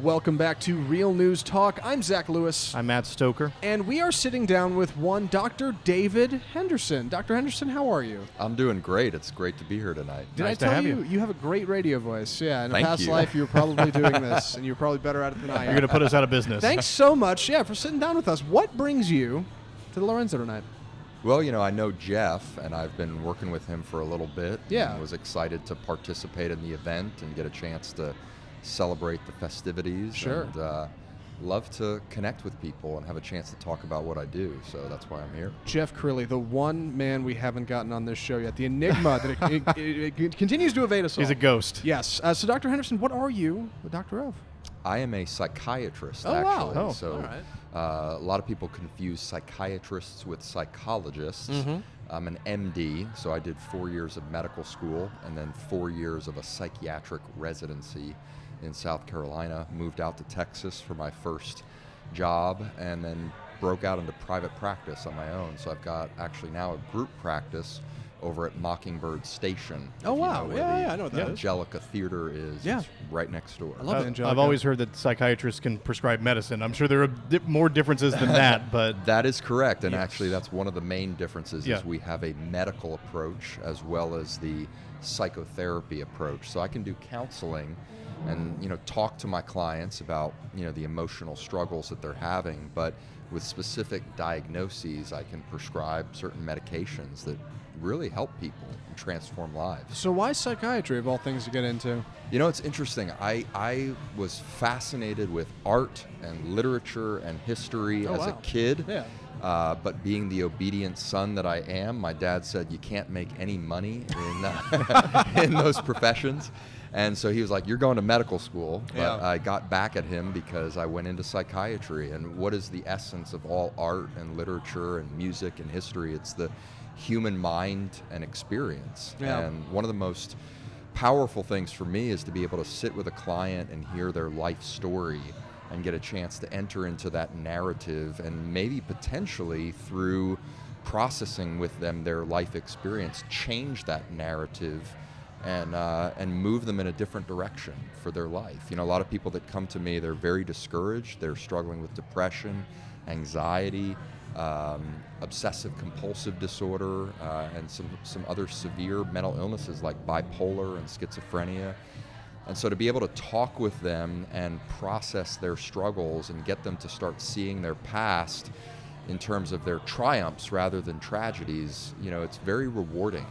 Welcome back to Real News Talk. I'm Zach Lewis. I'm Matt Stoker. And we are sitting down with one Dr. David Henderson. Dr. Henderson, how are you? I'm doing great. It's great to be here tonight. Did Nice I tell to have you, you. you have a great radio voice. Yeah, in a Thank past you. life, you were probably doing this, and you're probably better at it than I am. You're going to put us out of business. Thanks so much, for sitting down with us. What brings you to the Lorenzo tonight? Well, I know Jeff, and I've been working with him for a little bit. Yeah. And was excited to participate in the event and get a chance to celebrate the festivities. Sure. And love to connect with people and have a chance to talk about what I do. So that's why I'm here. Jeff Crilly, the one man we haven't gotten on this show yet, the enigma that it continues to evade us all. He's a ghost. Yes. So, Dr. Henderson, what are you the doctor of? I am a psychiatrist, Oh, wow. actually. Oh, so all right. a lot of people confuse psychiatrists with psychologists. Mm-hmm. I'm an MD, so I did 4 years of medical school and then 4 years of a psychiatric residency in South Carolina. Moved out to Texas for my first job and then broke out into private practice on my own. So I've got actually now a group practice over at Mockingbird Station. Oh, if you wow. know where Yeah, the I know what that is. Angelica Theater is. Yeah. It's right next door. I love it, Angelica. I've always heard that psychiatrists can prescribe medicine. I'm sure there are more differences than that, but That is correct, and Yes. actually that's one of the main differences Yeah. is we have a medical approach as well as the psychotherapy approach. So I can do counseling and talk to my clients about the emotional struggles that they're having, but with specific diagnoses I can prescribe certain medications that really help people and transform lives. So why psychiatry, of all things to get into? It's interesting. I was fascinated with art and literature and history as a wow. kid. Yeah. But being the obedient son that I am, my dad said you can't make any money in those professions. And so he was like, you're going to medical school. But Yeah. I got back at him because I went into psychiatry. And what is the essence of all art and literature and music and history? It's the human mind and experience. Yeah. And one of the most powerful things for me is to be able to sit with a client and hear their life story and get a chance to enter into that narrative and maybe potentially through processing with them their life experience, change that narrative and move them in a different direction for their life. A lot of people that come to me, they're very discouraged. They're struggling with depression, anxiety, obsessive compulsive disorder, and some other severe mental illnesses like bipolar and schizophrenia. And so to be able to talk with them and process their struggles and get them to start seeing their past in terms of their triumphs rather than tragedies, it's very rewarding.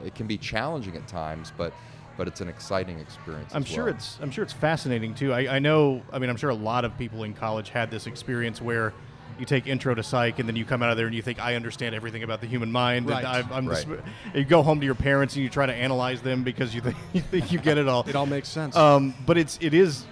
It can be challenging at times, but it's an exciting experience. I'm as sure well. I'm sure it's fascinating too. I'm sure a lot of people in college had this experience where you take intro to psych and then you come out of there and you think I understand everything about the human mind. Right. And I'm Right. you go home to your parents and you try to analyze them because you think you get it all. It all makes sense. But it is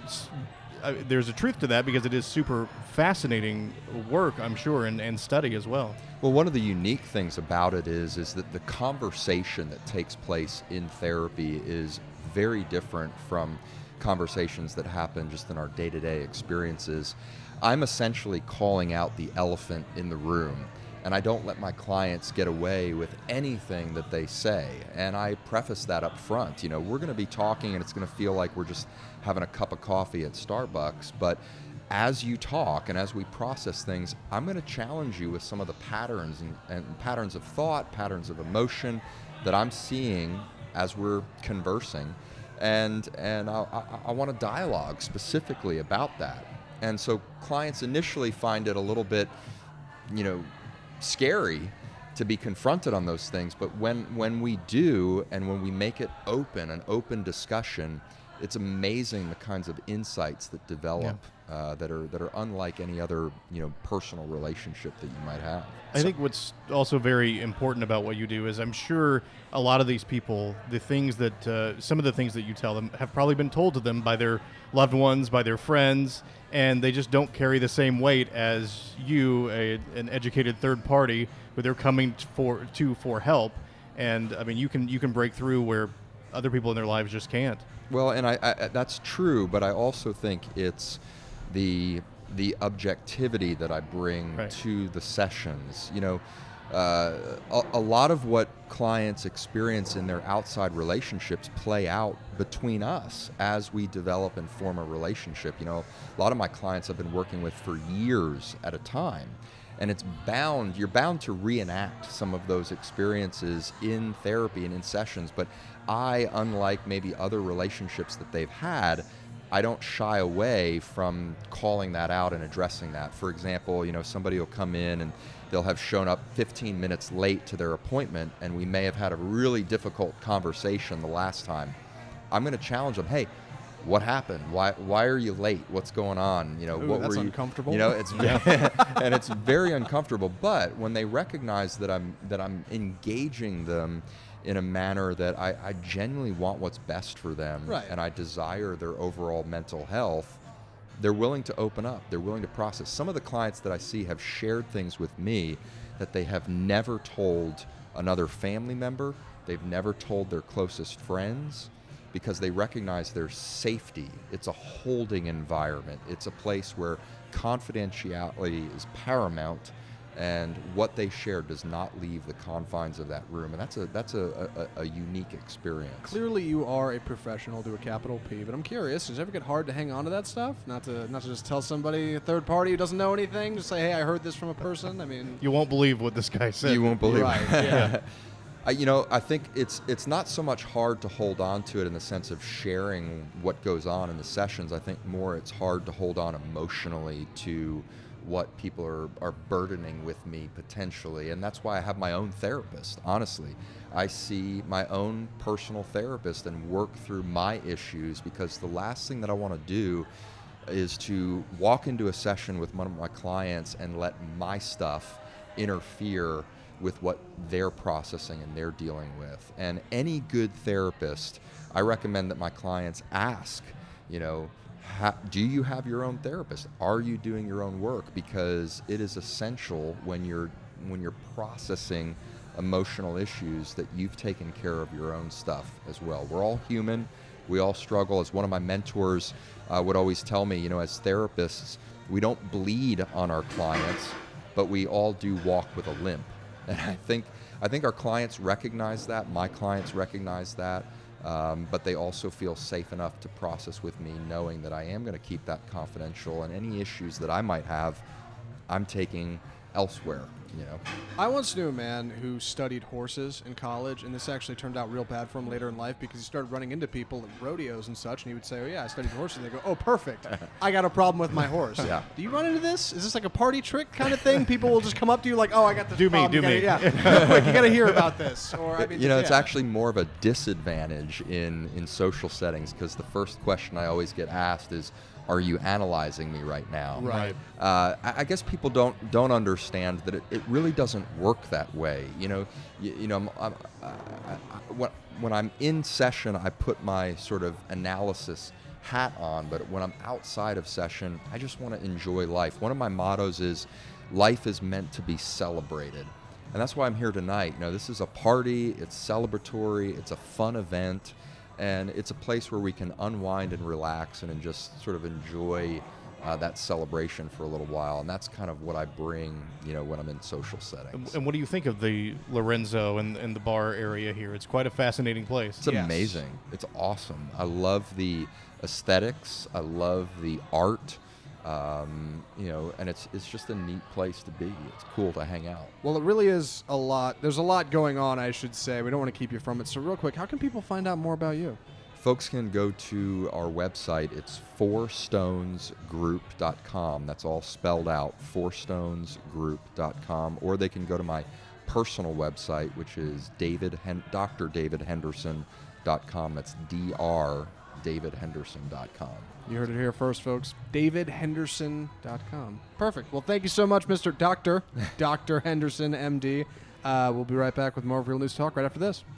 there's a truth to that because it is super fascinating work, I'm sure, and study as well. Well, one of the unique things about it is that the conversation that takes place in therapy is very different from conversations that happen just in our day-to-day experiences. I'm essentially calling out the elephant in the room, and I don't let my clients get away with anything that they say. And I preface that up front. We're going to be talking, and it's going to feel like we're just having a cup of coffee at Starbucks, but as you talk and as we process things, I'm going to challenge you with some of the patterns and patterns of thought, patterns of emotion that I'm seeing as we're conversing. And I want to dialogue specifically about that. And so clients initially find it a little bit, scary to be confronted on those things. But when we do, and when we make it open, an open discussion, it's amazing the kinds of insights that develop that are unlike any other personal relationship that you might have. I think what's also very important about what you do is I'm sure a lot of these people, the things that some of the things that you tell them have probably been told to them by their loved ones, by their friends, and they just don't carry the same weight as you, an educated third party, where they're coming for help. And I mean, you can break through where other people in their lives just can't. Well, and I that's true, but I also think it's the objectivity that I bring Right. to the sessions. a lot of what clients experience in their outside relationships play out between us as we develop and form a relationship. You know, a lot of my clients I've been working with for years at a time, and you're bound to reenact some of those experiences in therapy and in sessions. But unlike maybe other relationships that they've had, I don't shy away from calling that out and addressing that. For example, you know, somebody will come in and they'll have shown up 15 minutes late to their appointment, and we may have had a really difficult conversation the last time. I'm going to challenge them. Hey, what happened? Why are you late? What's going on? You know, what that's were you? uncomfortable. You know, it's and it's very uncomfortable. But when they recognize that I'm engaging them in a manner that I genuinely want what's best for them, right, and I desire their overall mental health, they're willing to open up. They're willing to process. Some of the clients that I see have shared things with me that they have never told another family member. They've never told their closest friends, because they recognize their safety. It's a holding environment. It's a place where confidentiality is paramount, and what they share does not leave the confines of that room, and that's a unique experience. Clearly, you are a professional to a capital P, but I'm curious, does it ever get hard to hang on to that stuff? Not to just tell somebody, a third party who doesn't know anything, just say, hey, I heard this from a person? I mean... You won't believe what this guy said. You won't believe right, it. yeah. You know, I think it's not so much hard to hold on to it in the sense of sharing what goes on in the sessions. I think more it's hard to hold on emotionally to what people are burdening with me potentially, and that's why I have my own therapist. Honestly, I see my own personal therapist and work through my issues, because the last thing that I want to do is to walk into a session with one of my clients and let my stuff interfere with what they're processing and they're dealing with. And any good therapist, I recommend that my clients ask, you know, do you have your own therapist? Are you doing your own work? Because it is essential when you're processing emotional issues that you've taken care of your own stuff as well. We're all human. We all struggle. As one of my mentors would always tell me, you know, as therapists, we don't bleed on our clients, but we all do walk with a limp. And I think our clients recognize that. My clients recognize that. But they also feel safe enough to process with me, knowing that I am going to keep that confidential, and any issues that I might have, I'm taking elsewhere. You know, I once knew a man who studied horses in college, and this actually turned out real bad for him later in life, because he started running into people at rodeos and such, and he would say, oh yeah, I studied horses, and they go, oh perfect, I got a problem with my horse. Yeah. Do you run into this? Is this like a party trick kind of thing? People will just come up to you like, oh, I got this problem. Do me. Yeah, real quick, you got to hear about this. Or I mean, you know, it's yeah. actually more of a disadvantage in social settings, because the first question I always get asked is, are you analyzing me right now? Right. I guess people don't understand that it really doesn't work that way. You know, when I'm in session, I put my sort of analysis hat on, but when I'm outside of session, I just want to enjoy life. One of my mottos is, life is meant to be celebrated. And that's why I'm here tonight. You know, this is a party, it's celebratory, it's a fun event. And it's a place where we can unwind and relax and just sort of enjoy that celebration for a little while. And that's kind of what I bring, you know, when I'm in social settings. And what do you think of the Lorenzo and the bar area here? It's quite a fascinating place. It's amazing. It's awesome. I love the aesthetics. I love the art. You know, and it's just a neat place to be. It's cool to hang out. Well, it really is a lot. There's a lot going on, I should say. We don't want to keep you from it. So real quick, how can people find out more about you? Folks can go to our website. It's fourstonesgroup.com. That's all spelled out, fourstonesgroup.com. Or they can go to my personal website, which is drdavidhenderson.com. That's drdavidhenderson.com. You heard it here first, folks. davidhenderson.com. Perfect. Well, thank you so much, Mr. Dr. Henderson, MD. We'll be right back with more of Real News Talk right after this.